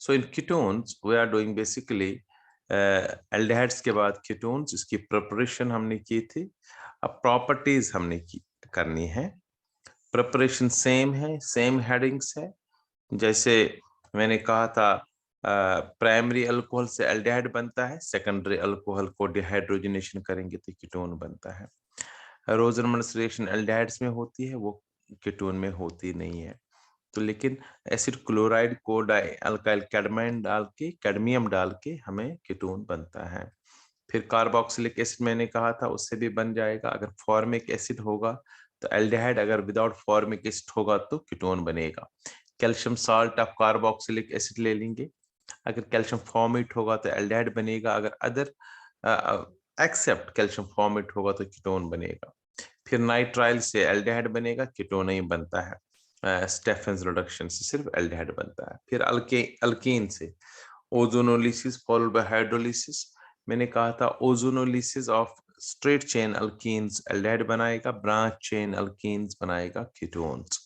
So in ketones we are doing basically aldehydes के बाद ketones, इसकी प्रिपरेशन हमने की थी। अब प्रॉपर्टीज हमने करनी है। प्रिपरेशन सेम है, सेम हेडिंग्स है। जैसे मैंने कहा था प्राइमरी अल्कोहल से एल्डिहाइड बनता है, सेकेंडरी अल्कोहल को डिहाइड्रोजनेशन करेंगे तो कीटोन बनता है। रोजरमन्स रिएक्शन एल्डिहाइड्स में होती है, वो कीटोन में होती नहीं है। तो लेकिन एसिड क्लोराइड को डाई अल्काइल कैडमियम डाल के हमें कीटोन बनता है। फिर कार्बोक्सिलिक एसिड मैंने कहा था, उससे भी बन जाएगा। अगर फॉर्मिक एसिड होगा तो एल्डिहाइड, अगर विदाउट फॉर्मिक एसिड होगा तो कीटोन बनेगा। Calcium salt of carboxylic acid ले लेंगे, अगर कैल्शियम फॉर्मेट होगा तो एल्डिहाइड बनेगा, अगर अदर एक्सेप्ट कैल्शियम फॉर्मेट होगा तो कीटोन बनेगा। फिर नाइट्राइल से एल्डिहाइड बनेगा, कीटोन नहीं बनता है। स्टेफेंस रिडक्शन से सिर्फ एल्डिहाइड बनता है। फिर अल्कीन से ओजोनोलिसिस फॉलोड बाय हाइड्रोलिसिस। मैंने कहा था ozonolysis of straight chain alkenes aldehyde बनाएगा, ब्रांच चेन अल्कीन्स बनाएगा कीटोन्स।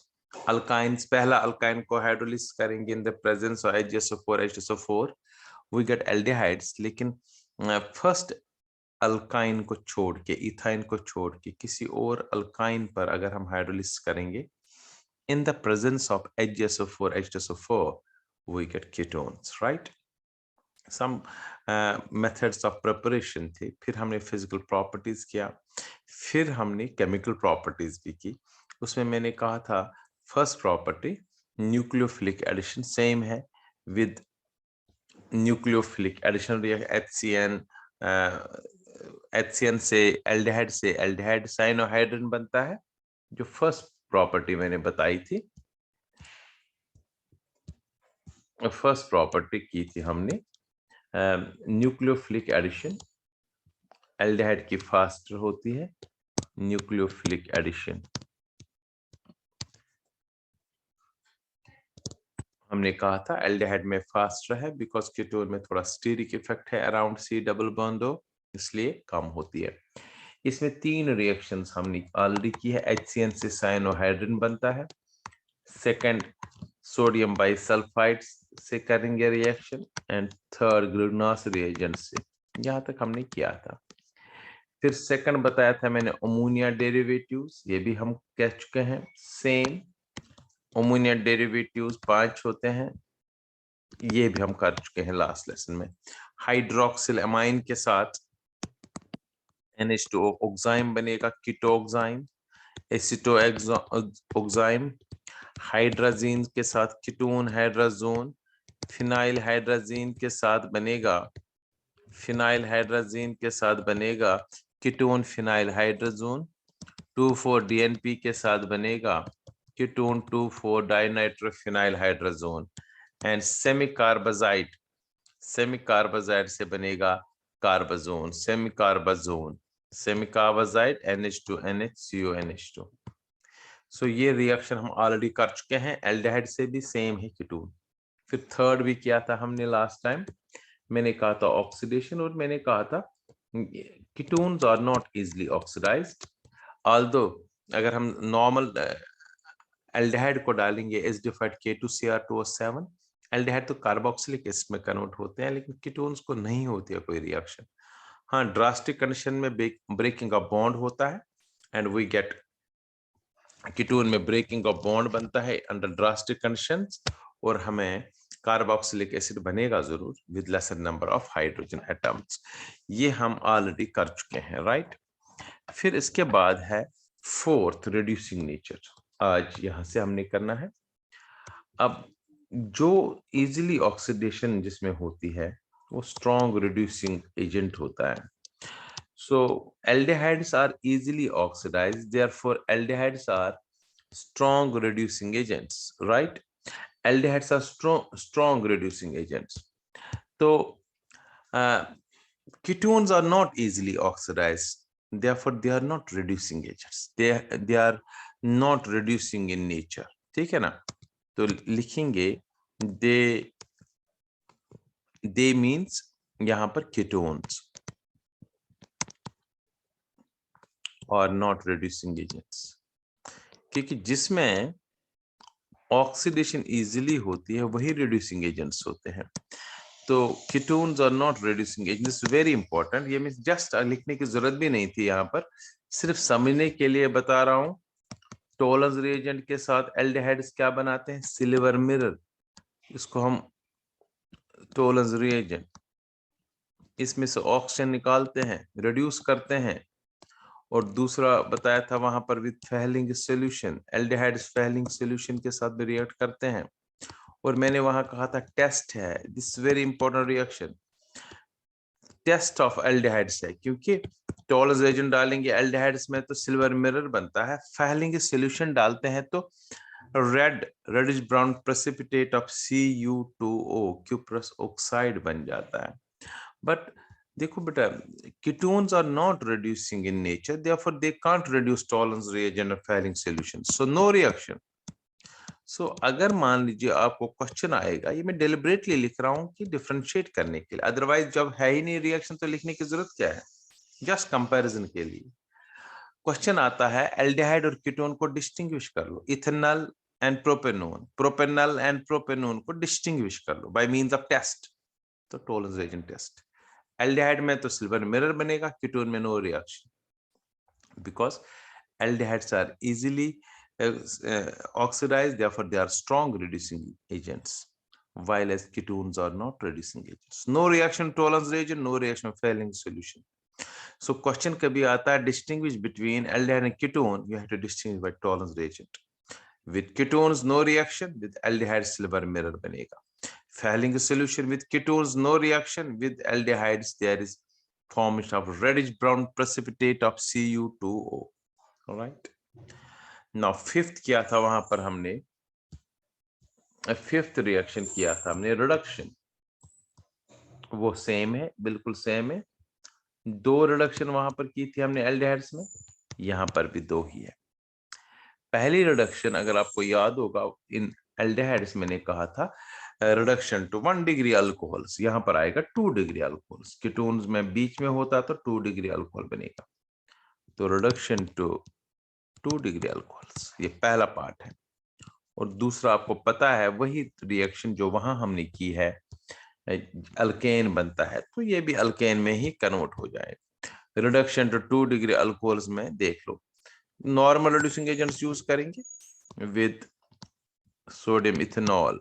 अल्काइंस, पहला अल्काइन को हाइड्रोलिसिस करेंगे in the presence of HSO4 H2SO4 we get aldehydes. लेकिन फर्स्ट अल्काइन को छोड़ के, इथाइन को छोड़ के किसी और अल्काइन पर अगर हम हाइड्रोलिसिस करेंगे in the presence of HSO4 H2SO4 we get ketones, right? some methods of preparation थे। फिर हमने फिजिकल प्रॉपर्टीज किया, फिर हमने केमिकल प्रॉपर्टीज भी की। उसमें मैंने कहा था first property nucleophilic addition same है विद न्यूक्लियोफिलिक एडिशन HCN से एल्डिहाइड साइनोहाइड्रिन बनता है। जो फर्स्ट प्रॉपर्टी मैंने बताई थी, फर्स्ट प्रॉपर्टी की थी हमने न्यूक्लियोफिलिक एडिशन, एल्डिहाइड की फास्टर होती है न्यूक्लियोफिलिक एडिशन। हमने कहा था एल्डिहाइड में फास्टर है बिकॉज कीटोन में थोड़ा स्टीरिक इफेक्ट है अराउंड C डबल बॉन्ड, इसलिए कम होती है। इसमें 3 रिएक्शंस हमने ऑलरेडी की है। HCN से साइनोहाइड्रिन बनता है, सेकंड सोडियम बाइसल्फाइड से करेंगे reaction, and third glucose reagent से। यहाँ तक हमने किया था। फिर सेकंड बताया था मैंने अमोनिया डेरिवेटिव्स, ये भी हम कह चुके हैं सेम। अमोनिया डेरिवेटिव्स 5 होते हैं, ये भी हम कर चुके हैं लास्ट लेसन में। हाइड्रोक्सिल अमाइन के साथ NH2 ऑक्साइम बनेगा कीटोक्साइम, एसिटोऑक्साइम। हाइड्राजीन के साथ कीटोन हाइड्राजोन, फिनाइल हाइड्राजीन के साथ बनेगा कीटोन फिनाइल हाइड्राजोन। 2,4-DNP के साथ बनेगा ketone two four dinitrophenyl hydrazone. And semicarbazide से बनेगा कार्बाजोन, सेमी कार्बाजाइड NH2NH CONH2। सो ये रिएक्शन हम ऑलरेडी कर चुके हैं। एल्डिहाइड से भी सेम है कीटोन। फिर थर्ड भी किया था हमने लास्ट टाइम, मैंने कहा था ऑक्सीडेशन, और मैंने कहा था ketones are not easily oxidized. Although अगर हम नॉर्मल एल्डिहाइड को डालेंगे H2K2Cr2O7, एल्डिहाइड तो कार्बोक्सिलिक एसिड में कन्वर्ट होते हैं, लेकिन कीटोन्स को नहीं होती है कोई रिएक्शन। हाँ, ड्रास्टिक कंडीशन में ब्रेकिंग ऑफ बॉन्ड होता है एंड वी गेट कीटोन में ब्रेकिंग ऑफ बॉन्ड बनता है अंडर ड्रास्टिक कंडीशंस, और हमें कार्बोक्सिलिक एसिड बनेगा जरूर with laser number of hydrogen atoms. ये हम ऑलरेडी कर चुके हैं, राइट। फिर इसके बाद है फोर्थ रिड्यूसिंग नेचर, आज यहां से हमने करना है। अब जो इजीली ऑक्सीडेशन जिसमें होती है वो स्ट्रॉन्ग रिड्यूसिंग एजेंट होता है। So aldehydes are easily oxidized, therefore aldehydes are strong reducing agents, right? Aldehydes are strong reducing agents. So ketones are not easily oxidized, therefore they are not reducing agents. They are not reducing in nature. ठीक है ना? तो लिखेंगे they means यहाँ पर ketones और not reducing agents, क्योंकि जिसमें ऑक्सीडेशन इजीली होती है वही रिड्यूसिंग एजेंट्स होते हैं। तो ketones are not reducing agents, very important. ये मींस जस्ट लिखने की जरूरत भी नहीं थी, यहाँ पर सिर्फ समझने के लिए बता रहा हूँ। टोलेंस रिएजेंट के साथ एल्डिहाइड्स क्या बनाते हैं? Silver mirror. इसको हम टोलेंस रिएजेंट, इसमें से ऑक्सीजन निकालते हैं, रिड्यूस करते हैं। और दूसरा बताया था वहां पर with Fehling solution, aldehydes Fehling solution के साथ भी रिएक्ट करते हैं। और मैंने वहां कहा था टेस्ट है, this very important reaction, test of aldehydes है, क्योंकि टोलेंस रिएजेंट डालेंगे एल्डिहाइड्स में तो सिल्वर मिरर बनता है, फेहलिंग सॉल्यूशन डालते हैं तो reddish brown precipitate of CU2O, cuprous oxide बन जाता है। बट देखो बेटा, ketones are not reducing in nature, therefore they can't reduce Tollens reagent और Fehling solution, so no reaction. So अगर मान लीजिए आपको क्वेश्चन आएगा, ये मैं डेलिबरेटली लिख रहा हूं कि डिफरेंशिएट करने के लिए, अदरवाइज जब है ही नहीं रिएक्शन तो लिखने की जरूरत क्या है, जस्ट कंपैरिजन के लिए। क्वेश्चन आता है एल्डिहाइड और कीटोन को डिस्टिंग्विश कर लो, ethanol and propanone, propanol and propanone को डिस्टिंग्विश कर लो बाय मींस ऑफ टेस्ट, तो टोलेंस रिएजेंट टेस्ट। एल्डिहाइड में तो सिल्वर मिरर बनेगा, कीटोन में no reaction, because aldehydes are easily oxidized, therefore they are strong reducing agents, while as ketones are not reducing agents. No reaction tolerance reagent, no reaction failing solution. So question kabhi aata hai, distinguish between aldehyde and ketone, you have to distinguish by tolerance reagent. With ketones no reaction, with aldehyde silver mirror banega. Failing solution with ketones no reaction, with aldehydes there is formation of reddish brown precipitate of CU2O. Alright. Now fifth किया था वहां पर हमने, fifth reaction किया था हमने reduction, वो same है, बिल्कुल सेम है। दो रिडक्शन वहां पर की थी हमने एल्डिहाइड्स में, यहां पर भी दो ही है। पहली रिडक्शन अगर आपको याद होगा, इन एल्डिहाइड्स मैंने कहा था रिडक्शन टू 1 डिग्री अल्कोहल्स, यहां पर आएगा 2 डिग्री अल्कोहल्स, कीटोन्स में बीच में होता तो 2 डिग्री अल्कोहल बनेगा, तो रिडक्शन टू 2 डिग्री अल्कोहल्स, ये पहला पार्ट है। और दूसरा आपको पता है वही रिएक्शन जो वहां हमने की है, अल्केन बनता है, तो ये भी अल्केन में ही कन्वर्ट हो जाएगा। रिडक्शन टू 2 डिग्री अल्कोहल्स में देख लो, नॉर्मल रिड्यूसिंग एजेंट्स यूज करेंगे with sodium ethanol,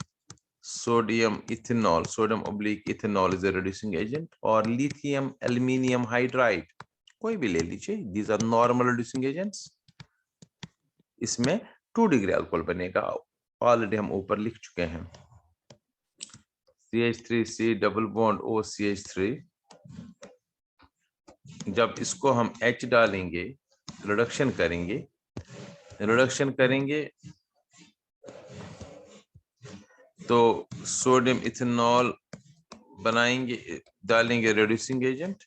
sodium oblique ethanol is a reducing agent, और लिथियम एल्यूमिनियम हाइड्राइड, कोई भी ले लीजिए, these are normal reducing agents. इसमें 2 डिग्री अल्कोहल बनेगा, ऑलरेडी हम ऊपर लिख चुके हैं, CH3C डबल बॉन्ड OCH3, जब इसको हम H डालेंगे, रिडक्शन करेंगे तो सोडियम इथेनॉल बनाएंगे, डालेंगे रिड्यूसिंग एजेंट,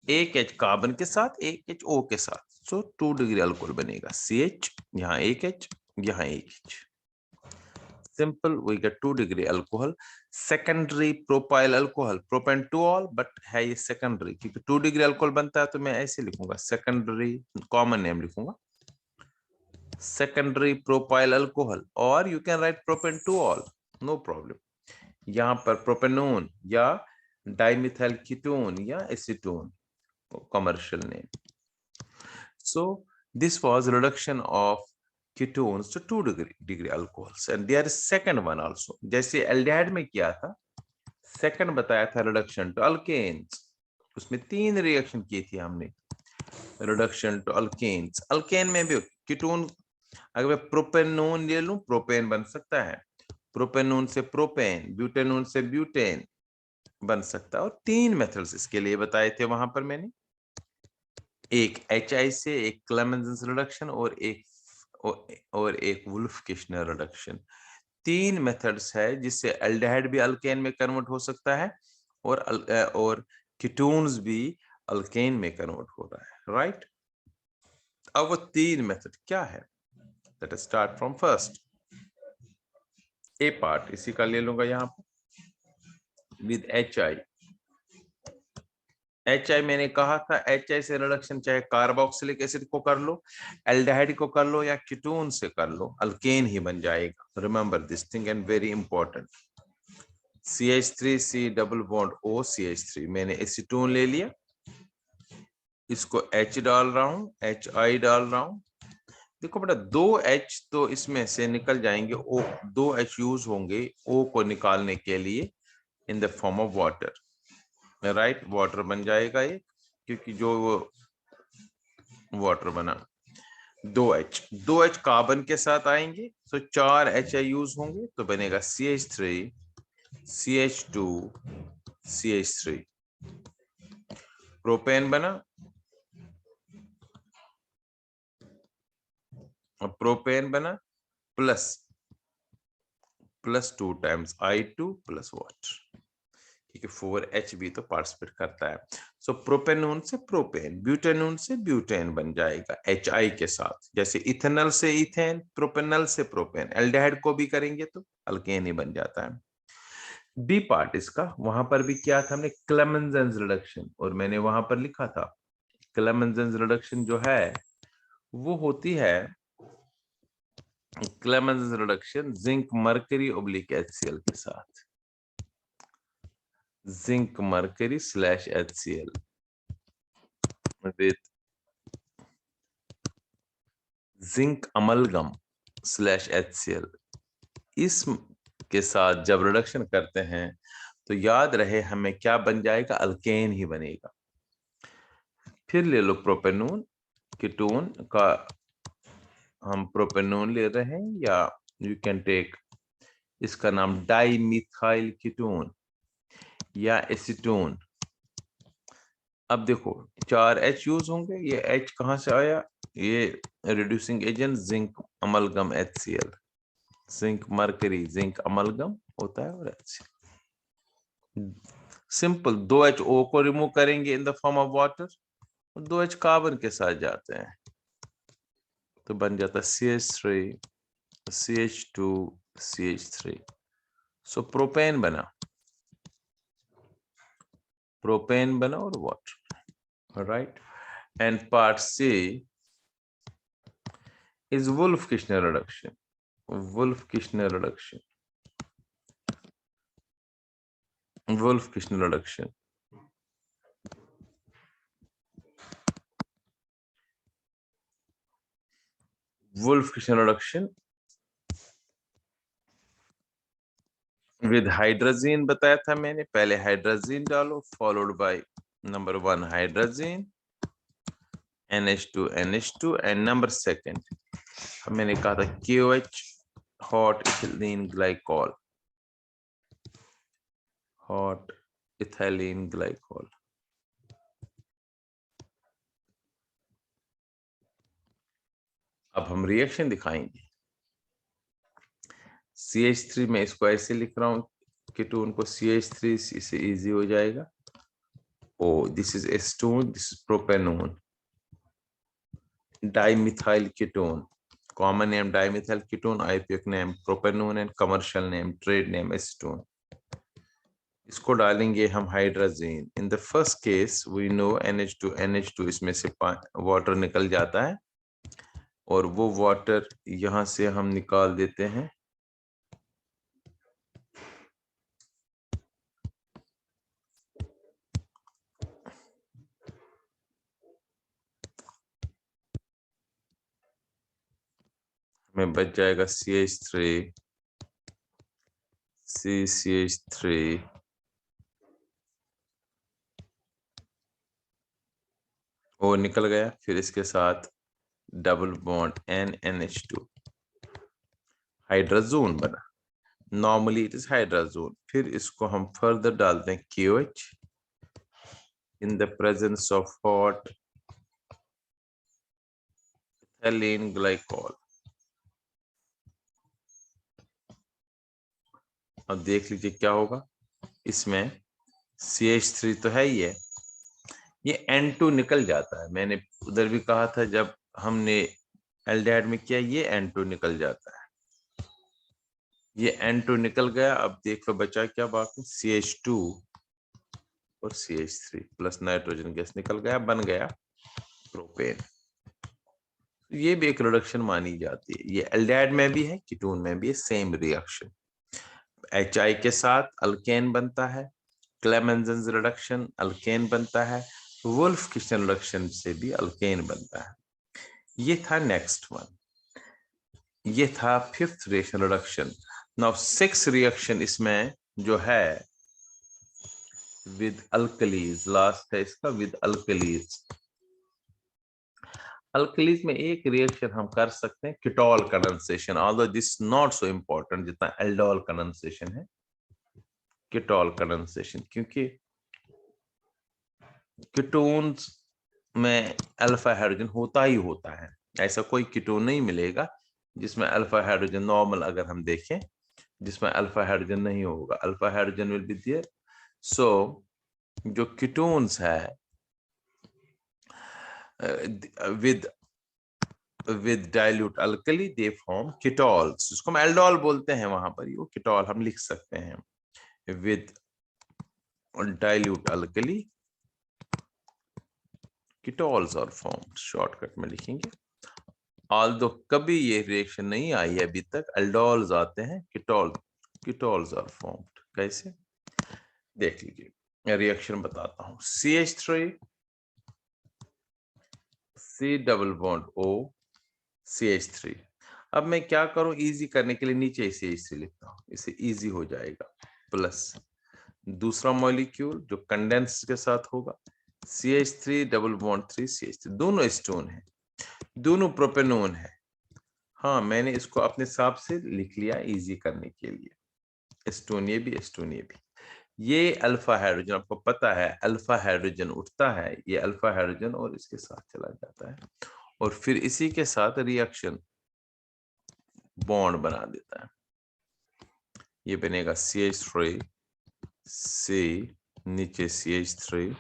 एक H कार्बन के साथ, एक H O के साथ, सो 2 डिग्री अल्कोहल बनेगा, CH, यहाँ एक H, यहाँ एक H, simple, we get 2 degree alcohol. Secondary propyl alcohol, propanol, but है ये secondary, क्योंकि 2 degree alcohol बनता है तो मैं ऐसे लिखूंगा, secondary common name लिखूंगा, secondary propyl alcohol, or you can write propanol, no problem. यहाँ पर propanone या dimethyl ketone या acetone, commercial name. So this was reduction of ketones to 2 degree alcohols, and there is second one also, जैसे aldehyde में किया था, second बताया था रिडक्शन टू अल्केन्स, उसमें 3 रिएक्शन की थी हमने, रिडक्शन टू अल्केन्स। अल्केन में भी कीटोन, अगर मैं प्रोपेनोन ले लूं, प्रोपेन बन सकता है, प्रोपेनोन से प्रोपेन, ब्यूटेनोन से ब्यूटेन बन सकता है, और 3 मेथड्स इसके लिए बताए थे वहां पर मैंने, एक HI से, एक क्लेमेंस रिडक्शन, और एक वुल्फ किश्नर रिडक्शन। 3 मेथड्स है जिससे एल्डिहाइड भी अल्केन में कन्वर्ट हो सकता है, और कीटोन्स भी अल्केन में कन्वर्ट हो रहा है, राइट। अब वो 3 मेथड क्या है, let us start from first. A part इसी का ले लूंगा यहाँ पर, विद HI, HI मैंने कहा था HI से रिडक्शन चाहे कार्बोक्सिलिक एसिड को कर लो, एल्डिहाइड को कर लो या कीटोन से कर लो, अल्केन ही बन जाएगा। Remember this thing and very important. CH3 C double bond O CH3 मैंने एसीटोन ले लिया, इसको H डाल रहा हूं, HI डाल रहा हूं। देखो बेटा 2H तो इसमें से निकल जाएंगे, O 2H यूज होंगे O को निकालने के लिए in the form of water, right. Water बन जाएगा ये, क्योंकि जो वाटर बना 2H कार्बन के साथ आएंगे तो 4 HI यूज होंगे तो बनेगा CH3 CH2 CH3। प्रोपेन बना, प्रोपेन बना plus 2 times I2 plus water, क्योंकि 4H भी तो पार्टिसिपेट करता है। सो प्रोपेनॉन से प्रोपेन, ब्यूटेनॉन से ब्यूटेन बन जाएगा HI के साथ। जैसे इथेनॉल से इथेन, प्रोपेनॉल से प्रोपेन, एल्डिहाइड को भी करेंगे तो अल्केन ही बन जाता है। बी पार्ट इसका, वहां पर भी क्या था हमने, क्लेमेंजेंस रिडक्शन, और मैंने वहां पर लिखा था क्लेमेंजेंस रिडक्शन जो है वो होती है Clemmensen reduction zinc mercury oblique HCl के साथ, zinc mercury slash HCl with zinc amalgam slash HCl। इस के साथ जब रिडक्शन करते हैं तो याद रहे हमें क्या बन जाएगा, अल्केन ही बनेगा। फिर ले लो प्रोपेनॉन, कीटोन का हम प्रोपेनॉन ले रहे हैं, या यू कैन टेक इसका नाम डाइमिथाइल कीटोन या एसीटोन। अब देखो 4H यूज होंगे, ये H कहां से आया, ये reducing agent zinc amalgam HCl, zinc mercury zinc amalgam होता है और HCl। सिंपल 2HO को रिमूव करेंगे in the form of water, 2H carbon के साथ जाते हैं तो बन जाता CH3 CH2 CH3। सो प्रोपेन बना और water, right. And part C is Wolff-Kishner reduction, Wolff-Kishner reduction, Wolff-Kishner reduction। Wolff-Kishner reduction with hydrazine बताया था मैंने, पहले हाइड्रोजीन डालो followed by number 1 hydrazine NH2 NH2 and number second मैंने कहा था KOH hot ethylene glycol, hot ethylene glycol. अब हम रिएक्शन दिखाएंगे। CH3 में इसको ऐसे लिख रहा हूं, कीटोन को CH3 से इजी हो जाएगा। Oh this is acetone, this is propanone, dimethyl ketone, common name dimethyl ketone, IUPAC name propanone and commercial name trade name acetone। इसको डालेंगे हम hydrogen. In the first case we know NH2 इसमें से water निकल जाता है और वो वाटर यहां से हम निकाल देते हैं, हमें बच जाएगा CH3 CH3 वो निकल गया, फिर इसके साथ डबल बॉन्ड NH2 हाइड्रोजोन बना, नॉर्मली इट इज हाइड्रोजोन। फिर इसको हम फर्दर डालते हैं KOH in the presence of hot ethylene glycol। अब देख लीजिए क्या होगा, इसमें CH3 तो है ही है, ये N2 निकल जाता है। मैंने उधर भी कहा था जब हमने एल्डिहाइड में किया, ये N2 निकल जाता है, ये N2 निकल गया। अब देख लो बचा क्या बाकी, CH2 और CH3 प्लस नाइट्रोजन गैस निकल गया, बन गया प्रोपेन। ये भी एक रिडक्शन मानी जाती है। ये एल्डिहाइड में भी है, कीटोन में भी है, सेम रिएक्शन। HI के साथ अल्केन बनता है, क्लेमेंजन रिडक्शन अल्केन बनता है, वुल्फ किशन रिडक्शन से भी अल्केन बनता है। ये था नेक्स्ट वन, ये था fifth reaction reduction. Now six reaction इसमें जो है विद अल्कलीज, लास्ट है इसका विद अल्कलीज। अल्कलीज में एक रिएक्शन हम कर सकते हैं, ketol condensation, although this not so important जितना एल्डोल कंडेंसेशन है। कीटोल कंडेंसेशन, क्योंकि कीटोन्स में अल्फा हाइड्रोजन होता ही होता है, ऐसा कोई कीटोन नहीं मिलेगा जिसमें अल्फा हाइड्रोजन, नॉर्मल अगर हम देखें, जिसमें अल्फा हाइड्रोजन नहीं होगा, alpha hydrogen will be there. So जो कीटोन्स है with dilute alkali they form ketols, इसको हम एल्डोल बोलते हैं, वहां पर ये कीटोल हम लिख सकते हैं। with dilute alkali ketols are formed, shortcut में लिखेंगे। although कभी ये रिएक्शन नहीं आई है अभी तक, एल्डोल्स आते हैं, ketols are formed। कैसे देख लीजिए, रिएक्शन बताता हूं। CH3 C double bond O CH3। अब मैं क्या करूं, इजी करने के लिए नीचे CH3 लिखता हूं, इसे इजी हो जाएगा। प्लस दूसरा मॉलिक्यूल जो कंडेंस के साथ होगा, CH3 डबल बॉन्ड 3 CH3, दोनों एस्टोन है, दोनों प्रोपेनोन है। हाँ, मैंने इसको अपने हिसाब से लिख लिया इजी करने के लिए, एस्टोन ये भी, एस्टोन ये भी। ये अल्फा हाइड्रोजन, आपको पता है अल्फा हाइड्रोजन उठता है, ये अल्फा हाइड्रोजन और इसके साथ चला जाता है, और फिर इसी के साथ रिएक्शन बॉन्ड बना देता है। ये बनेगा CH3 C, नीचे CH3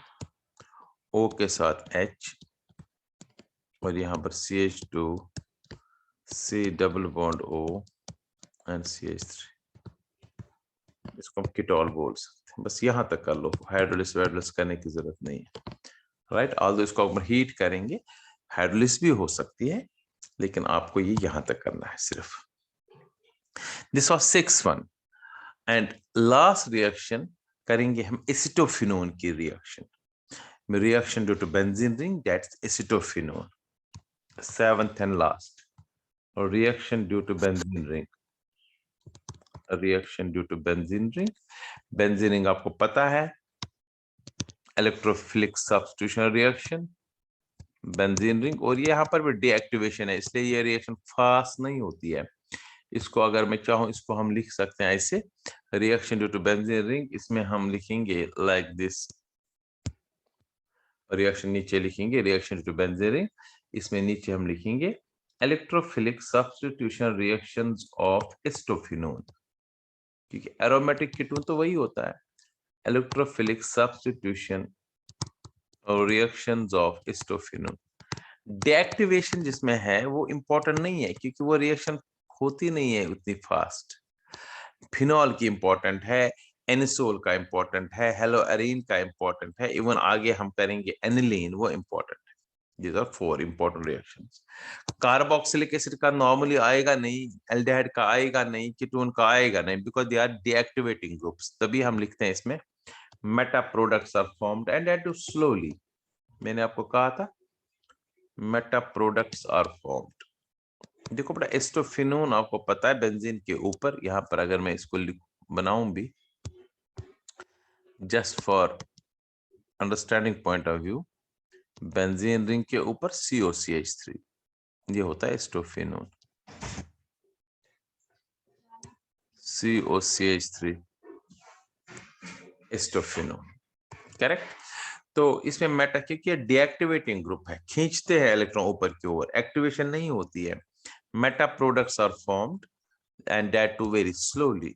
O के साथ H, और यहाँ पर CH2 C double bond O and CH3। इसको हम कीटोल बोल सकते हैं। बस यहाँ तक कर लो, हाइड्रोलिस वाइड्रोलिस करने की जरूरत नहीं है, राइट। ऑल्दो इसको हम हीट करेंगे, हाइड्रोलिस भी हो सकती है, लेकिन आपको ये यहाँ तक करना है सिर्फ। This was 6 and last reaction करेंगे हम एसिटोफिनोन की reaction due to benzene ring, that's acetophenone. 7th and last reaction due to benzene ring, reaction due to benzene ring. Benzene ring आपको पता है, electrophilic substitution reaction, benzene ring, और ये यहाँ पर भी डीएक्टिवेशन है, इसलिए ये रिएक्शन फास्ट नहीं होती है। इसको अगर मैं चाहूं, इसको हम लिख सकते हैं ऐसे, reaction due to benzene ring, इसमें हम लिखेंगे लाइक दिस, रिएक्शन नीचे लिखेंगे reaction due to benzene ring, इसमें नीचे हम लिखेंगे electrophilic substitution reactions of acetophenone, क्योंकि एरोमेटिक कीटोन तो वही होता है, इलेक्ट्रोफिलिक सब्स्टिट्यूशन और रिएक्शंस ऑफ एस्टोफिनोन। डीएक्टिवेशन जिसमें है वो इंपॉर्टेंट नहीं है, क्योंकि वो रिएक्शन होती नहीं है उतनी फास्ट। फिनॉल की इंपॉर्टेंट है, एनिसोल का इंपॉर्टेंट है, हेलोअरीन का इंपॉर्टेंट है, इवन आगे हम करेंगे एनिलीन, वो इंपॉर्टेंट है। These are 4 important reactions. Carboxylic acid का नॉर्मली आएगा नहीं, एल्डिहाइड का आएगा नहीं, कीटोन का आएगा नहीं, because they are deactivating groups. तभी हम लिखते हैं इसमें meta products are formed and that too slowly. मैंने आपको कहा था मेटा प्रोडक्ट्स आर फॉर्म्ड। देखो बेटा, एस्टोफिनोन आपको पता है बेंजीन के ऊपर, यहाँ पर अगर मैं इसको बनाऊं भी, just for understanding point of view, benzene ring के ऊपर COCH3, ये होता है एस्टोफिनोन, COCH3 एस्टोफिनोन, करेक्ट। तो इसमें मेटा, क्योंकि डीएक्टिवेटिंग ग्रुप है, खींचते हैं इलेक्ट्रॉन ऊपर की ओर, एक्टिवेशन नहीं होती है। Meta products are formed and that too very slowly,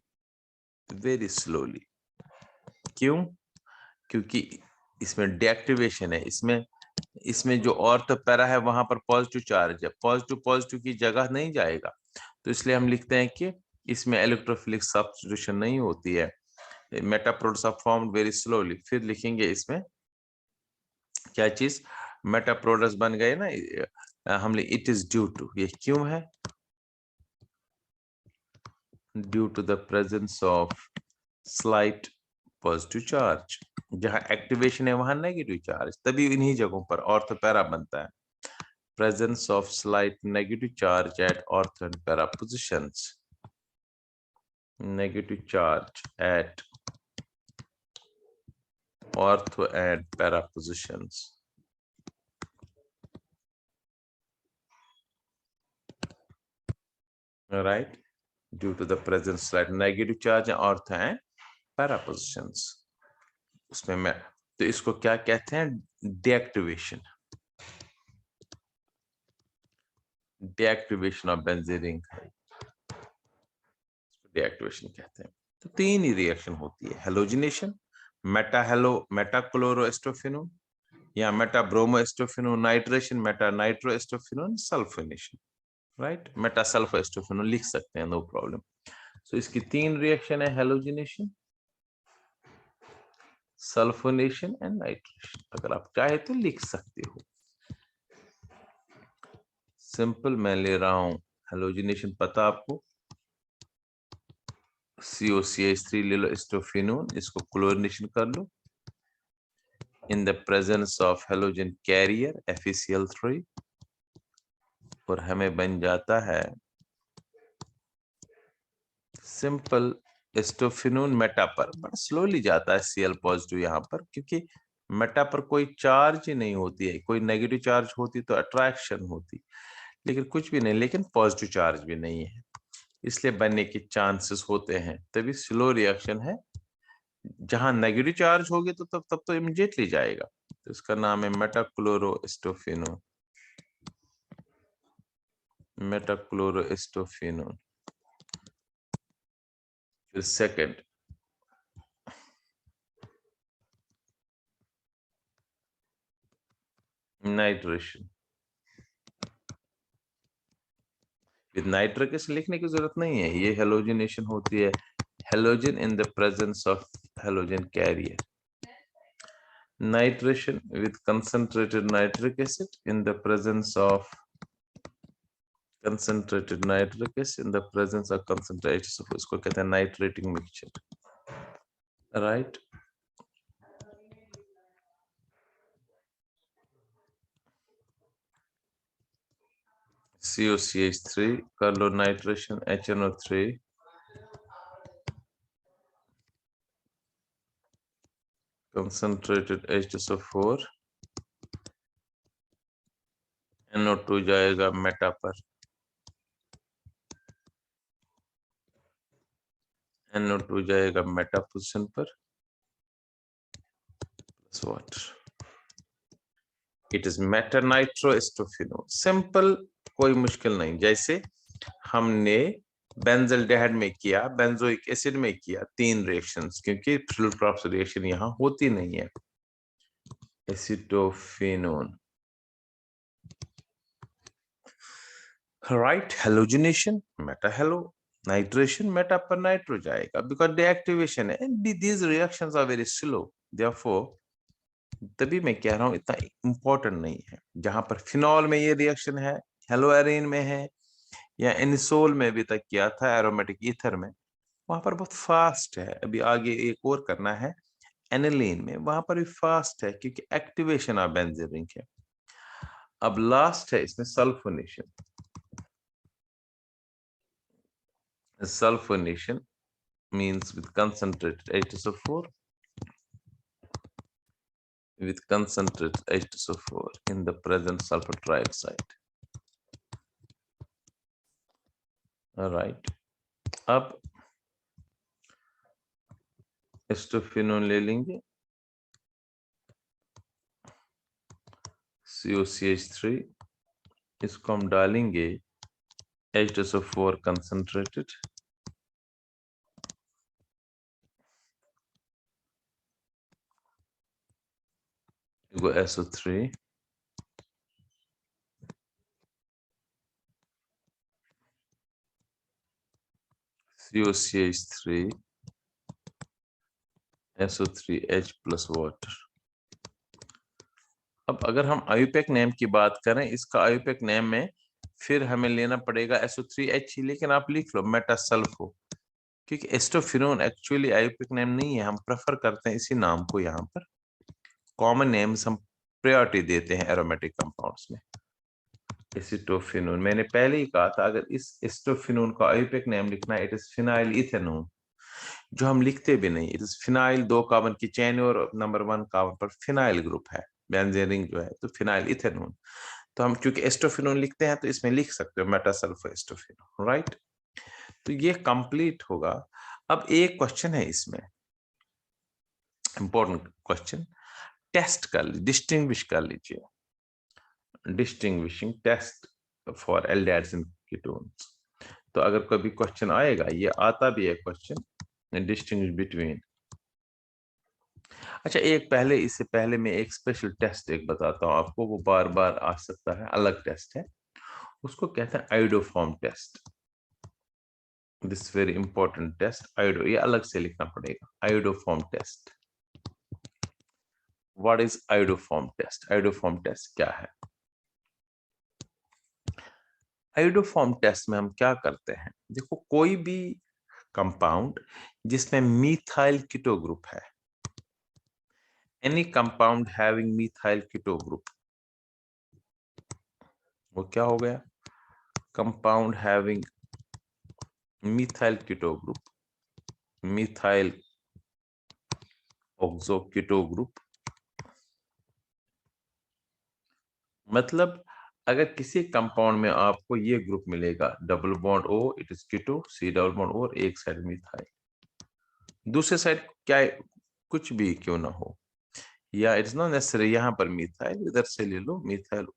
very slowly. क्यों? क्योंकि इसमें डीएक्टिवेशन है, इसमें जो ऑर्थो पैरा है वहां पर पॉजिटिव चार्ज है, पॉजिटिव की जगह नहीं जाएगा, तो इसलिए हम लिखते हैं कि इसमें इलेक्ट्रोफिलिक सब्स्टिट्यूशन नहीं होती है, meta products are formed very slowly. फिर लिखेंगे इसमें क्या चीज, मेटा प्रोडक्ट्स बन गए ना, हमने इट इज ड्यू टू, ये क्यों है, due to the presence of slight positive charge. जहां एक्टिवेशन है वहां नेगेटिव चार्ज, तभी इन्हीं जगहों पर ऑर्थो पैरा बनता है। Presence of slight negative charge at ortho and para positions, negative charge at ortho and para positions. All right, due to the presence slight negative charge in ortho and para positions. उसमें मैं तो इसको क्या कहते हैं, deactivation, deactivation of benzene ring, deactivation कहते हैं। तो तीन ही रिएक्शन होती है, हेलोजिनेशन, मेटा क्लोरोएस्टोफिनोन या meta bromoacetophenone, nitration, meta nitroacetophenone, sulphonation, right, meta sulphoacetophenone लिख सकते हैं, नो प्रॉब्लम। सो इसकी तीन रिएक्शन है, हेलोजिनेशन, सल्फोनेशन एंड नाइट्रेशन। अगर आप चाहे तो लिख सकते हो, सिंपल मैं ले रहा हूं हेलोजिनेशन, पता आपको, COCH3 ले लो एस्टोफिनोन, इसको क्लोरिनेशन कर लो in the presence of halogen carrier FeCl3, और हमें बन जाता है सिंपल एस्टोफिनोन मेटा पर, बड़ा स्लोली जाता है Cl पॉजिटिव यहाँ पर, क्योंकि मेटा पर कोई चार्ज ही नहीं होती है, कोई नेगेटिव चार्ज होती तो अट्रैक्शन होती, लेकिन कुछ भी नहीं, लेकिन पॉजिटिव चार्ज भी नहीं है, इसलिए बनने के चांसेस होते हैं, तभी स्लो रिएक्शन है। जहां नेगेटिव चार्ज होगी तो तब तो इमीडिएटली जाएगा, तो इसका नाम है मेटाक्लोरोएस्टोफिनोन, मेटाक्लोरोएस्टोफिनोन। फिर second nitration, with nitric acid लिखने की जरूरत नहीं है, ये हेलोजिनेशन होती है, halogen in the presence of halogen carrier. Nitration with concentrated nitric acid in the presence of concentrated nitric acid in the presence of concentrated, इसको कहते हैं nitrating mixture, right? COCH3 कर लो nitration, HNO3 concentrated H2SO4, NO2 जाएगा Meta पर, NO2 जाएगा meta position पर, plus water, it is meta nitroacetophenone. Simple, कोई मुश्किल नहीं, जैसे हमने बेंजल्डेहाइड में किया, बेंजोइक एसिड में किया, तीन रिएक्शंस, क्योंकि फ्लूक्रॉप्स रिएक्शन यहां होती नहीं है। Acetophenone, right, halogenation meta halo, nitration meta पर नाइट्रो जाएगा, बिकॉज डीएक्टिवेशन है, these reactions are very slow, therefore तभी मैं कह रहा हूं इतना इंपॉर्टेंट नहीं है। जहां पर फिनॉल में ये रिएक्शन है, हेलोएरिन में है, या एनिसोल में भी तक किया था, एरोमेटिक ईथर में, वहां पर बहुत फास्ट है। अभी आगे एक और करना है एनिलीन में, वहां पर भी फास्ट है, क्योंकि एक्टिवेशन ऑफ बेंजीन रिंग है। अब लास्ट है इसमें sulphonation, sulphonation means with concentrated H2SO4, with concentrated H2SO4 in the present sulfur trioxide. All right, अब एस्टोफिनोन ले लेंगे, COCH3, इसको हम डालेंगे H2SO4 concentrated, go SO3, COCH3 SO3H plus water. अब अगर हम आयुपैक नेम की बात करें, इसका आयुपैक नेम में फिर हमें लेना पड़ेगा SO3H ही, लेकिन आप लिख लो मेटासल्फो, क्योंकि एस्टोफिनोन एक्चुअली आयुपैक नेम नहीं है, हम प्रेफर करते हैं इसी नाम को। यहाँ पर कॉमन नेम्स हम प्रायोरिटी देते हैं एरोमेटिक कंपाउंड्स में। एसिटोफिनोन, मैंने पहले ही कहा था, अगर इस एस्टोफिनोन का आयुपैक नेम लिखना है, इट इज फिनाइल इथेनोन, जो हम लिखते भी नहीं। इट इज फिनाइल, 2 कार्बन की चेन और नंबर 1 कार्बन पर फिनाइल ग्रुप है, बेंजीन रिंग जो है, तो फिनाइल इथेनोन। तो हम क्योंकि एस्टोफिनोन लिखते हैं तो इसमें लिख सकते हो मेटासल्फो एस्टोफिनोन, राइट। तो ये कंप्लीट होगा। अब एक क्वेश्चन है इसमें, इंपॉर्टेंट क्वेश्चन, टेस्ट कर लीजिए, डिस्टिंग्विश कर लीजिए, distinguishing test for aldehydes and ketones. तो अगर कभी क्वेश्चन आएगा, ये आता भी है क्वेश्चन, डिस्टिंग्विश बिटवीन। अच्छा, एक पहले, इससे पहले मैं एक स्पेशल टेस्ट एक बताता हूँ आपको, वो बार बार आ सकता है, अलग टेस्ट है, उसको कहते हैं iodoform test. This very important test, iodo, ये अलग से लिखना पड़ेगा, iodoform test. What is iodoform test? Iodoform test क्या है? आयोडोफॉर्म टेस्ट में हम क्या करते हैं, देखो, कोई भी कंपाउंड जिसमें मिथाइल कीटो ग्रुप है, any compound having methyl keto group, वो क्या हो गया? Compound having methyl keto group, methyl oxo keto group. मतलब अगर किसी कंपाउंड में आपको ये ग्रुप मिलेगा, double bond O, it is keto, C double bond O, और एक साइड मिथाइल, दूसरे साइड क्या है, कुछ भी क्यों ना हो, या इट्स नॉट नेसेसरी, यहाँ पर मिथाइल इधर से ले लो, मिथाइल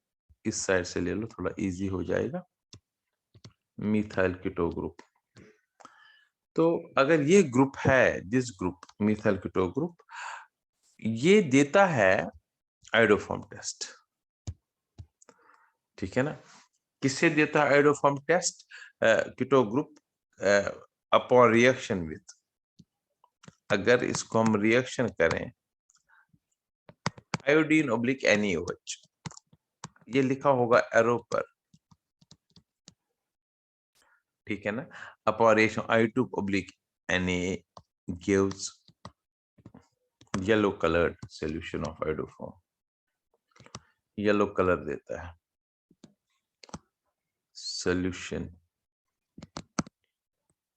इस साइड से ले लो, थोड़ा इजी हो जाएगा, मिथाइल कीटो ग्रुप। तो अगर ये ग्रुप है, this group methyl keto group, ये देता है आयोडोफॉर्म टेस्ट, ठीक है ना। किससे देता है iodoform test? Keto group upon reaction with, अगर इसको हम रिएक्शन करें, आयोडीन ऑब्लिक NaOH, ये लिखा होगा एरो पर, ठीक है ना। Upon reaction I2 oblique Na gives yellow colored solution of iodoform, yellow colour देता है सॉल्यूशन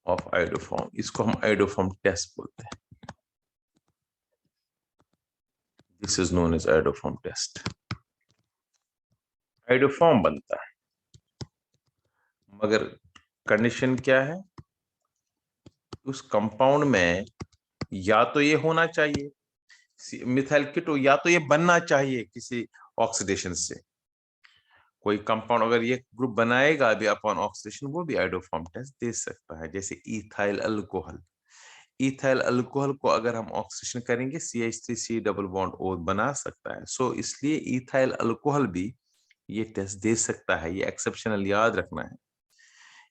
ऑफ आयोडोफॉर्म, इसको हम आयोडोफॉर्म टेस्ट बोलते हैं। This is known as iodoform test. Iodoform बनता है, मगर कंडीशन क्या है, उस कंपाउंड में या तो ये होना चाहिए मिथाइल कीटो, या तो ये बनना चाहिए किसी ऑक्सीडेशन से। कोई कंपाउंड अगर ये ग्रुप बनाएगा भी अपॉन ऑक्सीडेशन, वो भी आयोडोफॉर्म टेस्ट दे सकता है। जैसे इथाइल अल्कोहल, इथाइल अल्कोहल को अगर हम ऑक्सीडेशन करेंगे, CH3C डबल बॉन्ड O बना सकता है। सो इसलिए इथाइल अल्कोहल भी ये टेस्ट दे सकता है, ये एक्सेप्शनल याद रखना है।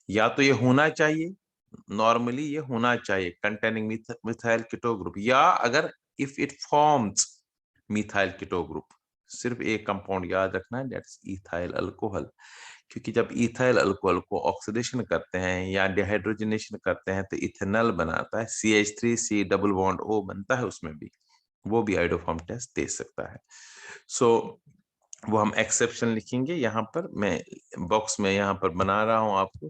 या तो ये होना चाहिए, नॉर्मली ये होना चाहिए कंटेनिंग मिथाइल कीटो ग्रुप, या अगर if it forms methyl keto group, सिर्फ एक कंपाउंड याद रखना है, दैट इज इथाइल अल्कोहल। क्योंकि जब इथाइल अल्कोहल को ऑक्सीडेशन करते हैं या डिहाइड्रोजनेशन करते हैं तो इथेनॉल बनाता है, CH3C डबल बॉन्ड O बनता है उसमें भी, वो भी आयोडोफॉर्म टेस्ट दे सकता है। सो वो हम एक्सेप्शन लिखेंगे यहाँ पर, मैं बॉक्स में यहाँ पर बना रहा हूं आपको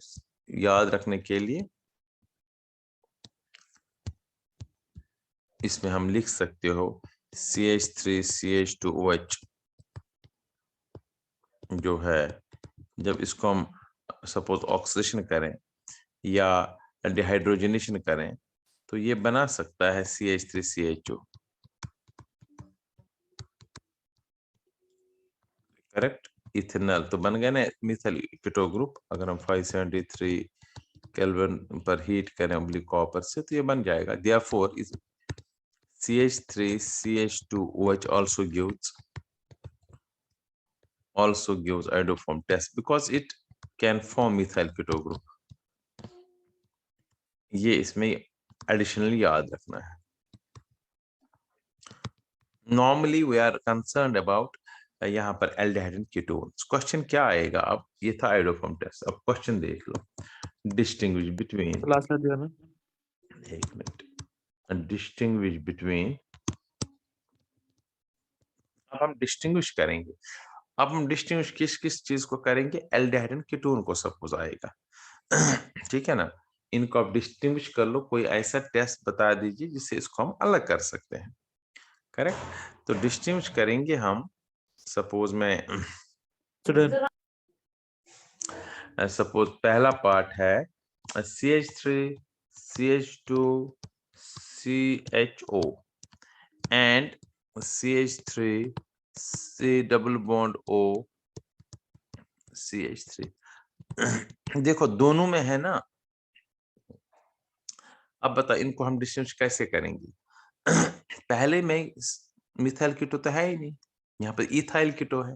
याद रखने के लिए। इसमें हम लिख सकते हो CH3CH2OH जो है, जब इसको हम सपोज ऑक्सीडेशन करें या डिहाइड्रोजनेशन करें तो ये बना सकता है CH3CHO, करेक्ट। इथेनॉल तो बन गया ना मिथाइल कीटो ग्रुप। अगर हम 573 केल्विन पर हीट करें ऑब्लिक कॉपर से तो ये बन जाएगा। देयरफॉर इस CH3CH2OH also gives iodoform test because it can form methyl keto group। ये इसमें एडिशनली याद रखना है। Normally we are concerned about यहाँ पर एल्डिहाइड एंड कीटोन्स। क्वेश्चन क्या आएगा? अब ये था आइडोफॉर्म टेस्ट, अब क्वेश्चन देख लो। डिस्टिंग्विश बिटवीन, क्लास में दिया ना, एक मिनट, डिस्टिंग्विश बिटवीन, अब हम डिस्टिंग्विश करेंगे। अब हम डिस्टिंग्विश किस किस चीज को करेंगे? एल्डिहाइड एंड कीटोन को सपोज आएगा। ठीक है ना, इनको आप डिस्टिंग्विश कर लो। कोई ऐसा टेस्ट बता दीजिए जिससे इसको हम अलग कर सकते हैं। करेक्ट, तो डिस्टिंग्विश करेंगे हम। सपोज मैं सपोज पहला पार्ट है CH3 CH2 CHO and CH3 C double bond O CH3। देखो दोनों में है ना। अब बता इनको हम डिस्टिंग्विश कैसे करेंगे? पहले में मिथाइल कीटो तो है ही नहीं, यहाँ पर इथाइल कीटो है।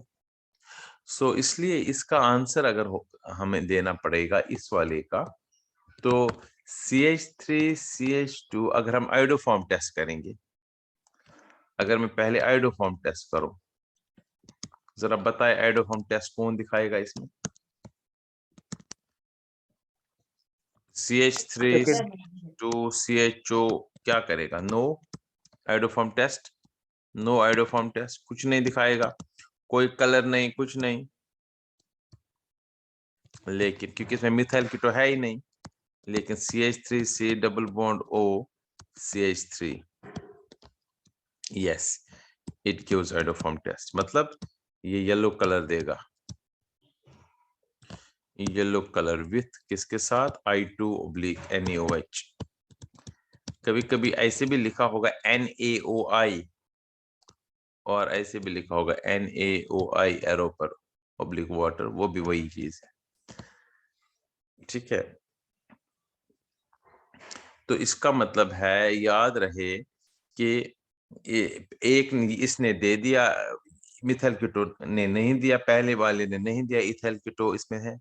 सो इसलिए इसका आंसर अगर हमें देना पड़ेगा इस वाले का, तो CH3 CH2 अगर हम आयोडोफॉर्म टेस्ट करेंगे, अगर मैं पहले आयोडोफॉर्म टेस्ट करूं, जरा बताए आयोडोफॉर्म टेस्ट कौन दिखाएगा इसमें? CH3 CH2 CHO क्या करेगा? No iodoform test, no iodoform test, कुछ नहीं दिखाएगा, कोई कलर नहीं, कुछ नहीं। लेकिन क्योंकि इसमें मिथाइल कीटो है ही नहीं, लेकिन CH3 C double bond O CH3, yes it gives iodoform test. मतलब ये येलो कलर देगा, येलो कलर विथ किसके साथ? I2/NaOH। कभी कभी ऐसे भी लिखा होगा NaOI, और ऐसे भी लिखा होगा NaOI एरो पर ऑब्लिक वाटर, वो भी वही चीज है। ठीक है, तो इसका मतलब है, याद रहे कि एक इसने दे दिया, मिथाइल कीटो ने नहीं दिया, पहले वाले ने नहीं दिया इथाइल कीटो इसमें है,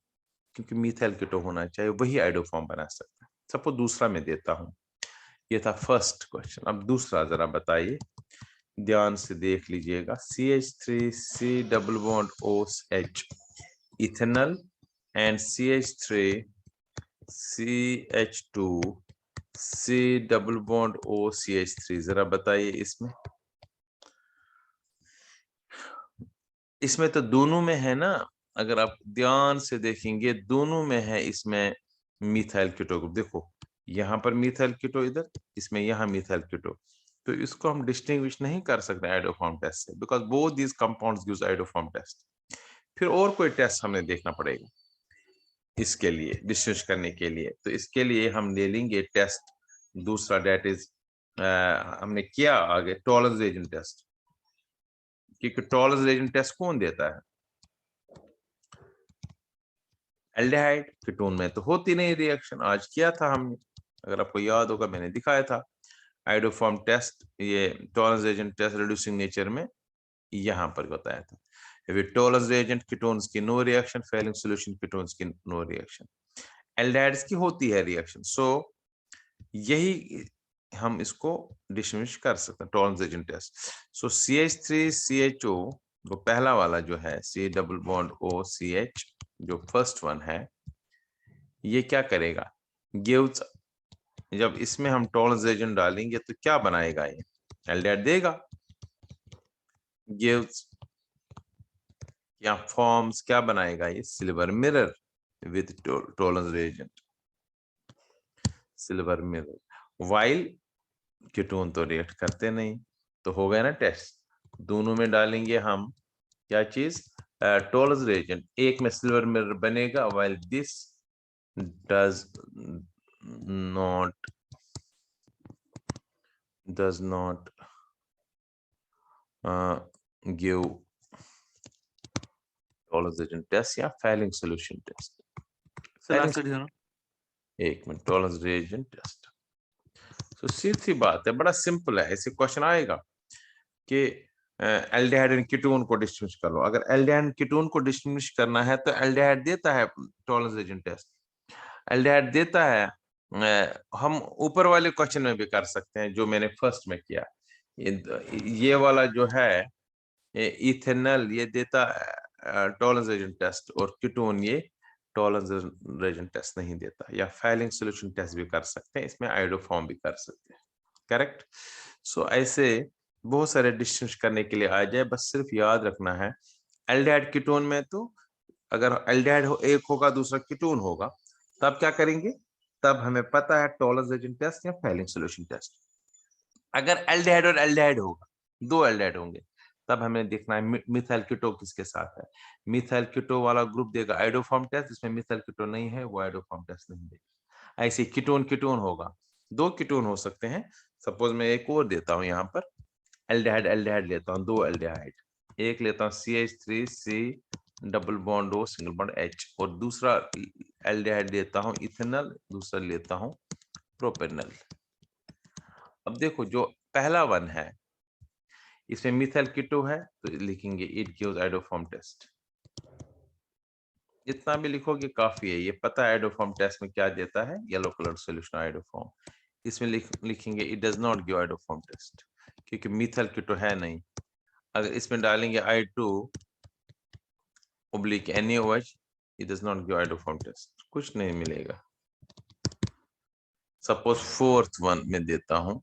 क्योंकि मिथाइल कीटो होना चाहिए, वही आइडोफॉर्म बना सकता है। सपोज दूसरा मैं देता हूं, ये था फर्स्ट क्वेश्चन। अब दूसरा जरा बताइए, ध्यान से देख लीजिएगा। CH3 C double bond OH ethanol and CH3 CH2 C double bond O CH3, जरा बताइए इसमें तो दोनों में है ना। अगर आप ध्यान से देखेंगे दोनों में है, इसमें मिथाइल कीटो ग्रुप देखो, यहाँ पर मिथाइल कीटो, इधर इसमें यहाँ मिथाइल कीटो, तो इसको हम डिस्टिंग्विश नहीं कर सकते आइडोफॉर्म टेस्ट से, because both these compounds gives iodoform test. फिर और कोई टेस्ट हमें देखना पड़ेगा इसके लिए डिस्टिंग्विश करने के लिए। तो इसके लिए हम ले लेंगे टेस्ट दूसरा, डेट इज हमने किया आगे टॉलरेंस रिएजेंट टेस्ट, क्योंकि टॉलरेंस रिएजेंट टेस्ट कौन देता है? एल्डिहाइड। कीटोन में तो होती नहीं रिएक्शन, आज किया था हमने, अगर आपको याद होगा मैंने दिखाया था आइडोफॉर्म टेस्ट, ये Tollens reagent test reducing nature में यहां पर बताया था। टॉलरेंस रिएजेंट कीटोन्स की no reaction, Fehling solution ketones की नो रिएक्शन, एल्डिहाइड्स की होती है रिएक्शन। सो यही हम इसको डिस्टिंग्विश कर सकते हैं टॉलरेंस रिएजेंट टेस्ट। सो CH3 CHO, वो पहला वाला जो है C डबल बॉन्ड OCH, जो फर्स्ट वन है, ये क्या करेगा? गिव्स, जब इसमें हम टॉलरेंस रिएजेंट डालेंगे तो क्या बनाएगा? ये एल्डिहाइड देगा। गिव्स या फॉर्म्स क्या बनाएगा? ये silver mirror with tolerance reagent, silver mirror. While ketone तो रिएक्ट करते नहीं, तो हो गया ना टेस्ट। दोनों में डालेंगे हम क्या चीज? टॉलरेंस रिएजेंट, एक में सिल्वर मिरर बनेगा, while this does not give Tollens reagent test या फेलिंग सॉल्यूशन टेस्ट। एक मिनट, टॉलरेंस रिएजेंट टेस्ट। तो सीधी बात है, बड़ा सिंपल है। ऐसे क्वेश्चन आएगा कि एल्डिहाइड एंड कीटोन को डिस्टिंग्विश कर लो। अगर एल्डिहाइड एंड कीटोन को डिस्टिंग्विश करना है तो एल्डिहाइड देता है टॉलरेंस रिएजेंट टेस्ट, एल्डिहाइड देता है। हम ऊपर वाले क्वेश्चन में भी कर सकते हैं जो मैंने फर्स्ट में किया ये वाला जो है इथेनॉल ये देता टॉलरेंस रेजिस्टेंट टेस्ट, और कीटोन ये टॉलरेंस रेजिस्टेंट टेस्ट नहीं देता। या फैलिंग सॉल्यूशन टेस्ट भी कर सकते हैं, इसमें आयोडोफॉर्म भी कर सकते हैं। करेक्ट। सो ऐसे बहुत सारे डिस्टिंग्विश करने के लिए आ जाए, बस सिर्फ याद रखना है एल्डिहाइड कीटोन में तो अगर एल्डिहाइड एक होगा दूसरा कीटोन होगा, तब क्या करेंगे, तब हमें पता है टॉलरेंस रेजिस्टेंट टेस्ट या फैलिंग सॉल्यूशन टेस्ट। अगर एल्डिहाइड और एल्डिहाइड होगा, दो एल्डिहाइड होंगे, तब हमें देखना है मिथाइल कीटो किसके साथ है। मिथाइल कीटो वाला ग्रुप देगा आयोडोफॉर्म टेस्ट, जिसमें मिथाइल कीटो नहीं है वो आयोडोफॉर्म टेस्ट नहीं देगा। ऐसे कीटोन कीटोन होगा, दो कीटोन हो सकते हैं। सपोज मैं एक और देता हूं यहाँ पर, एल्डिहाइड एल्डिहाइड लेता हूं, दो एल्डिहाइड, एक लेता हूं CH3C double bond O single bond H, और दूसरा एल्डिहाइड लेता हूं इथेनॉल, दूसरा लेता हूं प्रोपेनॉल। अब देखो जो पहला वन है इसमें मिथाइल कीटो है तो लिखेंगे इट गिव्स आयोडोफॉर्म टेस्ट। इतना भी लिखोगे काफी है, ये पता है आयोडोफॉर्म टेस्ट में क्या देता है, येलो कलर सॉल्यूशन आयोडोफॉर्म। इसमें लिखेंगे it does not give iodoform test, क्योंकि मिथाइल कीटो है नहीं। अगर इसमें डालेंगे I2/NaOH, it does not give iodoform test, कुछ नहीं मिलेगा। सपोज फोर्थ वन में देता हूं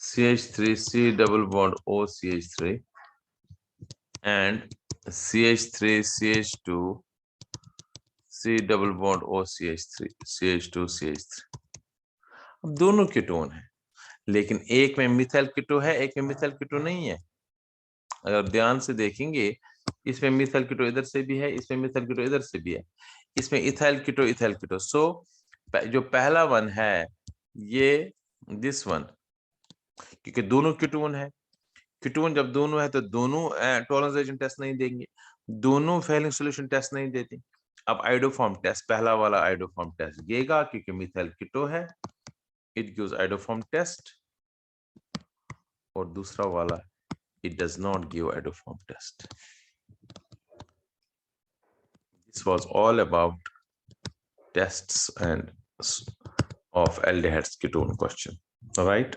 CH3C double bond O CH3 and CH3CH2 C double bond O CH3 CH2 CH3। अब दोनों कीटोन है, लेकिन एक में मिथाइल कीटो है, एक में मिथाइल कीटो नहीं है। अगर ध्यान से देखेंगे इसमें मिथाइल कीटो इधर से भी है, इसमें मिथाइल कीटो इधर से भी है, इसमें इथाइल कीटो। सो जो पहला वन है ये दिस वन, क्योंकि दोनों कीटोन है। कीटोन जब दोनों है तो दोनों टॉलरेंस रेजिस्टेंट टेस्ट नहीं देंगे, दोनों फैलिंग सॉल्यूशन टेस्ट नहीं देती। अब आयोडोफॉर्म टेस्ट, पहला वाला आयोडोफॉर्म टेस्ट देगा क्योंकि मिथाइल कीटो है, इट गिव्स आयोडोफॉर्म टेस्ट, और दूसरा वाला it does not give iodoform test. This was all about tests and of aldehydes ketone question. All right.